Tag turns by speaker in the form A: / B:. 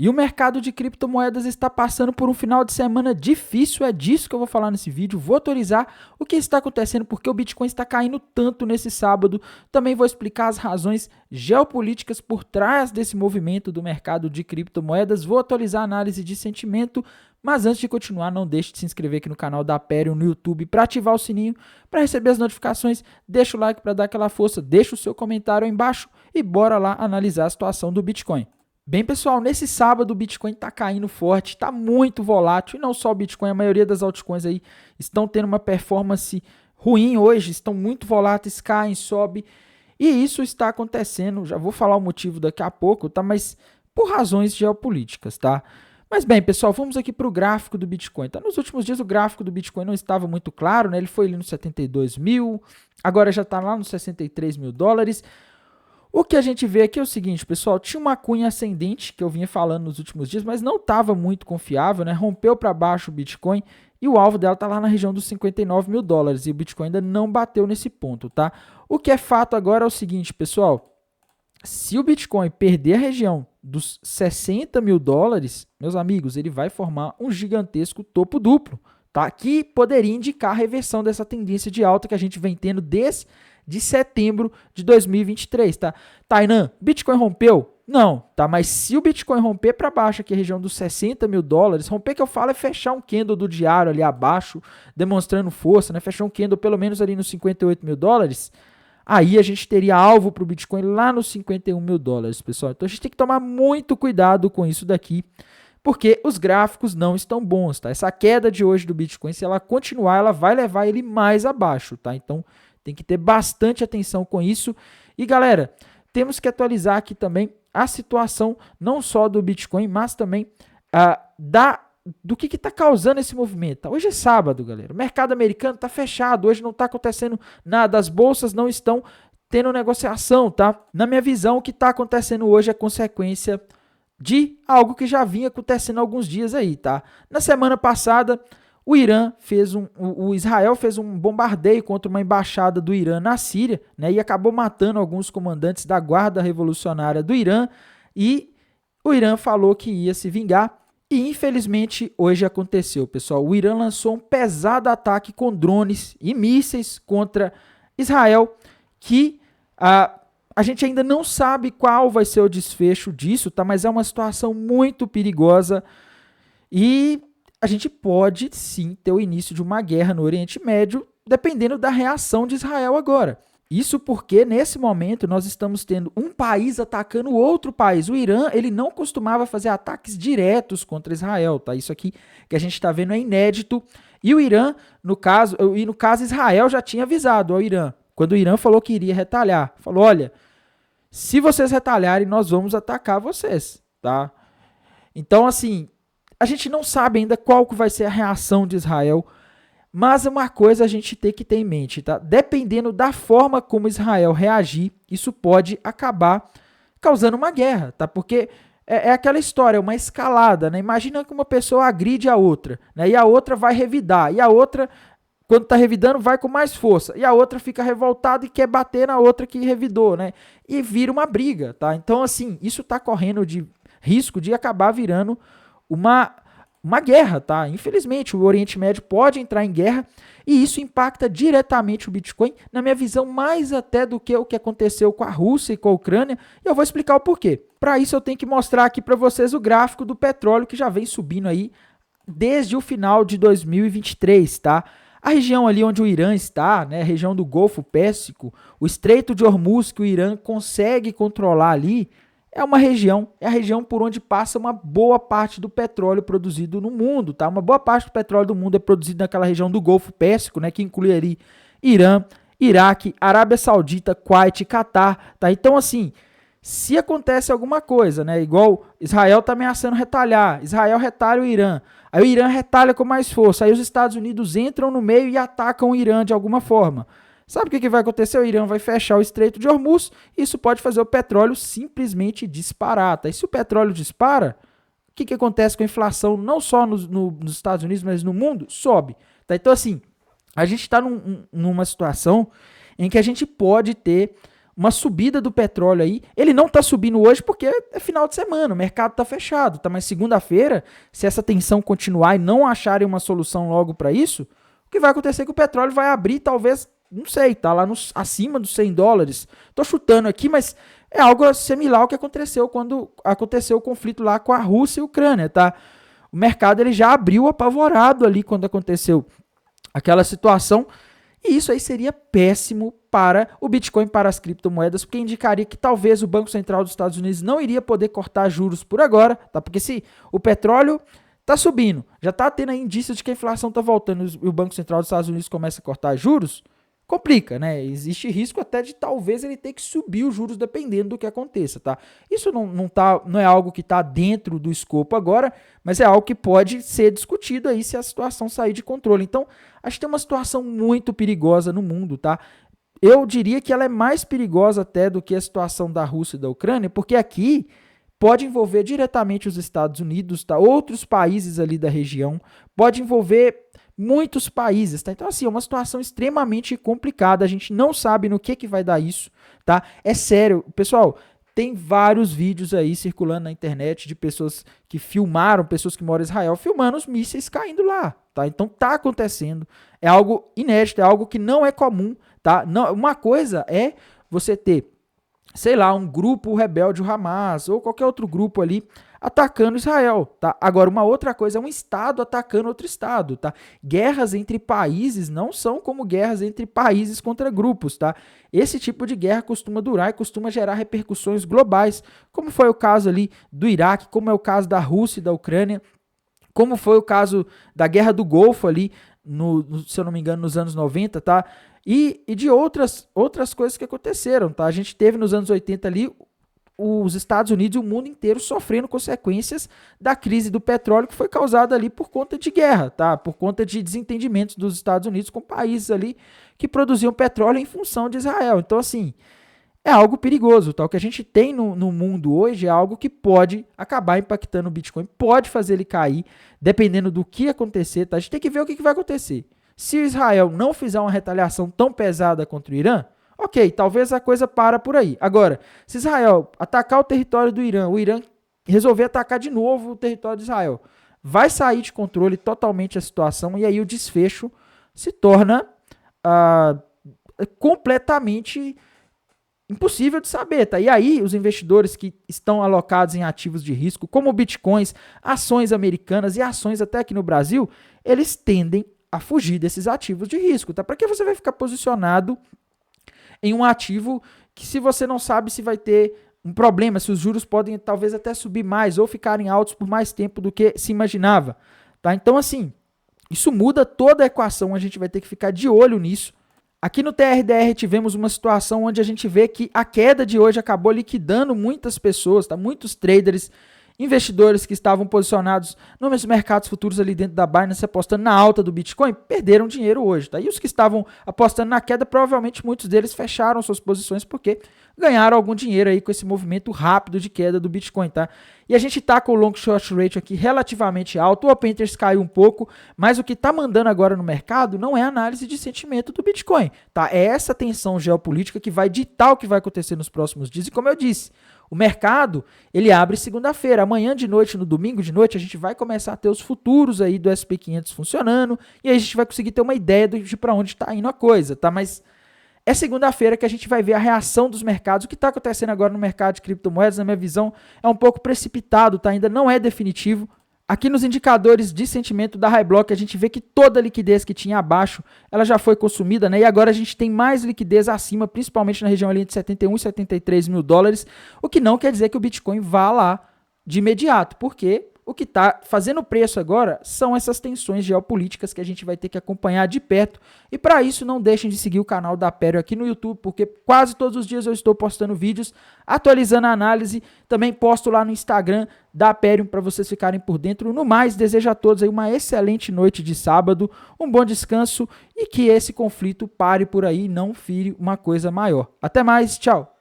A: E o mercado de criptomoedas está passando por um final de semana difícil, é disso que eu vou falar nesse vídeo. Vou autorizar o que está acontecendo, porque o Bitcoin está caindo tanto nesse sábado. Também vou explicar as razões geopolíticas por trás desse movimento do mercado de criptomoedas. Vou atualizar a análise de sentimento, mas antes de continuar, não deixe de se inscrever aqui no canal da Aperio no YouTube para ativar o sininho, para receber as notificações. Deixa o like para dar aquela força, deixa o seu comentário aí embaixo e bora lá analisar a situação do Bitcoin. Bem, pessoal, nesse sábado o Bitcoin está caindo forte, está muito volátil, e não só o Bitcoin, a maioria das altcoins aí estão tendo uma performance ruim hoje, estão muito voláteis, caem, sobem, e isso está acontecendo, já vou falar o motivo daqui a pouco, tá? Mas por razões geopolíticas, tá? Mas bem, pessoal, vamos aqui para o gráfico do Bitcoin. Tá? Nos últimos dias o gráfico do Bitcoin não estava muito claro, né? Ele foi ali nos 72 mil, agora já está lá nos 63 mil dólares. O que a gente vê aqui é o seguinte, pessoal, tinha uma cunha ascendente que eu vinha falando nos últimos dias, mas não estava muito confiável, né? Rompeu para baixo o Bitcoin e o alvo dela está lá na região dos 59 mil dólares e o Bitcoin ainda não bateu nesse ponto, tá? O que é fato agora é o seguinte, pessoal, se o Bitcoin perder a região dos 60 mil dólares, meus amigos, ele vai formar um gigantesco topo duplo, tá? Que poderia indicar a reversão dessa tendência de alta que a gente vem tendo desde de setembro de 2023, tá? Tainan, Bitcoin rompeu? Não, tá? Mas se o Bitcoin romper para baixo aqui, a região dos 60 mil dólares, romper que eu falo é fechar um candle do diário ali abaixo, demonstrando força, né? Fechar um candle pelo menos ali nos 58 mil dólares, aí a gente teria alvo para o Bitcoin lá nos 51 mil dólares, pessoal. Então a gente tem que tomar muito cuidado com isso daqui, porque os gráficos não estão bons, tá? Essa queda de hoje do Bitcoin, se ela continuar, ela vai levar ele mais abaixo, tá? Então tem que ter bastante atenção com isso. E galera, temos que atualizar aqui também a situação não só do Bitcoin, mas também do que está causando esse movimento. Hoje é sábado, galera. O mercado americano está fechado. Hoje não está acontecendo nada. As bolsas não estão tendo negociação, tá? Na minha visão, o que está acontecendo hoje é consequência de algo que já vinha acontecendo há alguns dias aí, tá? Na semana passada, o Israel fez um bombardeio contra uma embaixada do Irã na Síria, né, e acabou matando alguns comandantes da Guarda Revolucionária do Irã, e o Irã falou que ia se vingar, e infelizmente hoje aconteceu, pessoal. O Irã lançou um pesado ataque com drones e mísseis contra Israel, que a gente ainda não sabe qual vai ser o desfecho disso, tá? Mas é uma situação muito perigosa e a gente pode sim ter o início de uma guerra no Oriente Médio, dependendo da reação de Israel agora. Isso porque, nesse momento, nós estamos tendo um país atacando outro país. O Irã, ele não costumava fazer ataques diretos contra Israel, tá? Isso aqui que a gente está vendo é inédito. E o Irã, no caso Israel já tinha avisado ao Irã, quando o Irã falou que iria retalhar. Falou, olha, se vocês retalharem, nós vamos atacar vocês, tá? Então, assim, a gente não sabe ainda qual que vai ser a reação de Israel, mas uma coisa a gente tem que ter em mente, tá? Dependendo da forma como Israel reagir, isso pode acabar causando uma guerra, tá? Porque é aquela história, uma escalada, né? Imagina que uma pessoa agride a outra, né? E a outra vai revidar, e a outra, quando tá revidando, vai com mais força, e a outra fica revoltada e quer bater na outra que revidou, né? E vira uma briga, tá? Então, assim, isso tá correndo de risco de acabar virando uma guerra, tá? Infelizmente, o Oriente Médio pode entrar em guerra e isso impacta diretamente o Bitcoin, na minha visão, mais até do que o que aconteceu com a Rússia e com a Ucrânia, e eu vou explicar o porquê. Para isso, eu tenho que mostrar aqui para vocês o gráfico do petróleo que já vem subindo aí desde o final de 2023, tá? A região ali onde o Irã está, né, a região do Golfo Pérsico, o Estreito de Hormuz que o Irã consegue controlar ali, é a região por onde passa uma boa parte do petróleo produzido no mundo, tá? Uma boa parte do petróleo do mundo é produzido naquela região do Golfo Pérsico, né? Que inclui ali Irã, Iraque, Arábia Saudita, Kuwait, Catar, tá? Então, assim, se acontece alguma coisa, né? Igual Israel tá ameaçando retalhar, Israel retalha o Irã, aí o Irã retalha com mais força, aí os Estados Unidos entram no meio e atacam o Irã de alguma forma. Sabe o que vai acontecer? O Irã vai fechar o Estreito de Hormuz, isso pode fazer o petróleo simplesmente disparar, tá? E se o petróleo dispara, o que acontece com a inflação, não só nos Estados Unidos, mas no mundo? Sobe, tá? Então, assim, a gente está numa situação em que a gente pode ter uma subida do petróleo aí. Ele não está subindo hoje porque é final de semana, o mercado está fechado, tá? Mas segunda-feira, se essa tensão continuar e não acharem uma solução logo para isso, o que vai acontecer é que o petróleo vai abrir, talvez, não sei, tá lá acima dos $100. Tô chutando aqui, mas é algo similar ao que aconteceu quando aconteceu o conflito lá com a Rússia e a Ucrânia, tá? O mercado ele já abriu apavorado ali quando aconteceu aquela situação. E isso aí seria péssimo para o Bitcoin, para as criptomoedas, porque indicaria que talvez o Banco Central dos Estados Unidos não iria poder cortar juros por agora, tá? Porque se o petróleo está subindo, já está tendo aí indícios de que a inflação está voltando e o Banco Central dos Estados Unidos começa a cortar juros, complica, né? Existe risco até de talvez ele ter que subir os juros dependendo do que aconteça, tá? Isso não é algo que está dentro do escopo agora, mas é algo que pode ser discutido aí se a situação sair de controle. Então, acho que tem uma situação muito perigosa no mundo, tá? Eu diria que ela é mais perigosa até do que a situação da Rússia e da Ucrânia, porque aqui pode envolver diretamente os Estados Unidos, tá? Outros países ali da região, pode envolver muitos países, tá? Então, assim, é uma situação extremamente complicada, a gente não sabe no que vai dar isso, tá? É sério, pessoal, tem vários vídeos aí circulando na internet de pessoas que filmaram, pessoas que moram em Israel, filmando os mísseis caindo lá, tá? Então, tá acontecendo, é algo inédito, é algo que não é comum, tá? Não, uma coisa é você ter, sei lá, um grupo rebelde, o Hamas, ou qualquer outro grupo ali, atacando Israel, tá? Agora, uma outra coisa é um estado atacando outro estado, tá? Guerras entre países não são como guerras entre países contra grupos, tá? Esse tipo de guerra costuma durar e costuma gerar repercussões globais, como foi o caso ali do Iraque, como é o caso da Rússia e da Ucrânia, como foi o caso da Guerra do Golfo ali, se eu não me engano, nos anos 90, tá? E de outras coisas que aconteceram, tá? A gente teve nos anos 80 ali os Estados Unidos e o mundo inteiro sofrendo consequências da crise do petróleo que foi causada ali por conta de guerra, tá? Por conta de desentendimentos dos Estados Unidos com países ali que produziam petróleo em função de Israel. Então, assim, é algo perigoso, tá? O que a gente tem no mundo hoje é algo que pode acabar impactando o Bitcoin, pode fazer ele cair, dependendo do que acontecer, tá? A gente tem que ver o que vai acontecer. Se o Israel não fizer uma retaliação tão pesada contra o Irã, ok, talvez a coisa para por aí. Agora, se Israel atacar o território do Irã, o Irã resolver atacar de novo o território de Israel, vai sair de controle totalmente a situação e aí o desfecho se torna completamente impossível de saber, tá? E aí os investidores que estão alocados em ativos de risco, como bitcoins, ações americanas e ações até aqui no Brasil, eles tendem a fugir desses ativos de risco, tá? Para que você vai ficar posicionado em um ativo que se você não sabe se vai ter um problema, se os juros podem talvez até subir mais ou ficarem altos por mais tempo do que se imaginava, tá? Então, assim, isso muda toda a equação, a gente vai ter que ficar de olho nisso. Aqui no TRDR tivemos uma situação onde a gente vê que a queda de hoje acabou liquidando muitas pessoas, tá? Muitos traders, investidores que estavam posicionados nos mercados futuros ali dentro da Binance apostando na alta do Bitcoin, perderam dinheiro hoje, tá? E os que estavam apostando na queda, provavelmente muitos deles fecharam suas posições porque ganharam algum dinheiro aí com esse movimento rápido de queda do Bitcoin, tá? E a gente tá com o long short rate aqui relativamente alto, o Open Interest caiu um pouco, mas o que tá mandando agora no mercado não é análise de sentimento do Bitcoin, tá? É essa tensão geopolítica que vai ditar o que vai acontecer nos próximos dias e como eu disse, o mercado, ele abre segunda-feira. Amanhã de noite, no domingo de noite, a gente vai começar a ter os futuros aí do SP500 funcionando e aí a gente vai conseguir ter uma ideia de para onde está indo a coisa, tá? Mas é segunda-feira que a gente vai ver a reação dos mercados. O que está acontecendo agora no mercado de criptomoedas, na minha visão, é um pouco precipitado, tá? Ainda não é definitivo. Aqui nos indicadores de sentimento da Highblock, a gente vê que toda a liquidez que tinha abaixo, ela já foi consumida, né? E agora a gente tem mais liquidez acima, principalmente na região ali entre 71 e 73 mil dólares, o que não quer dizer que o Bitcoin vá lá de imediato, porque o que está fazendo o preço agora são essas tensões geopolíticas que a gente vai ter que acompanhar de perto. E para isso, não deixem de seguir o canal da Aperio aqui no YouTube, porque quase todos os dias eu estou postando vídeos, atualizando a análise. Também posto lá no Instagram da Aperio para vocês ficarem por dentro. No mais, desejo a todos aí uma excelente noite de sábado, um bom descanso e que esse conflito pare por aí e não vire uma coisa maior. Até mais, tchau!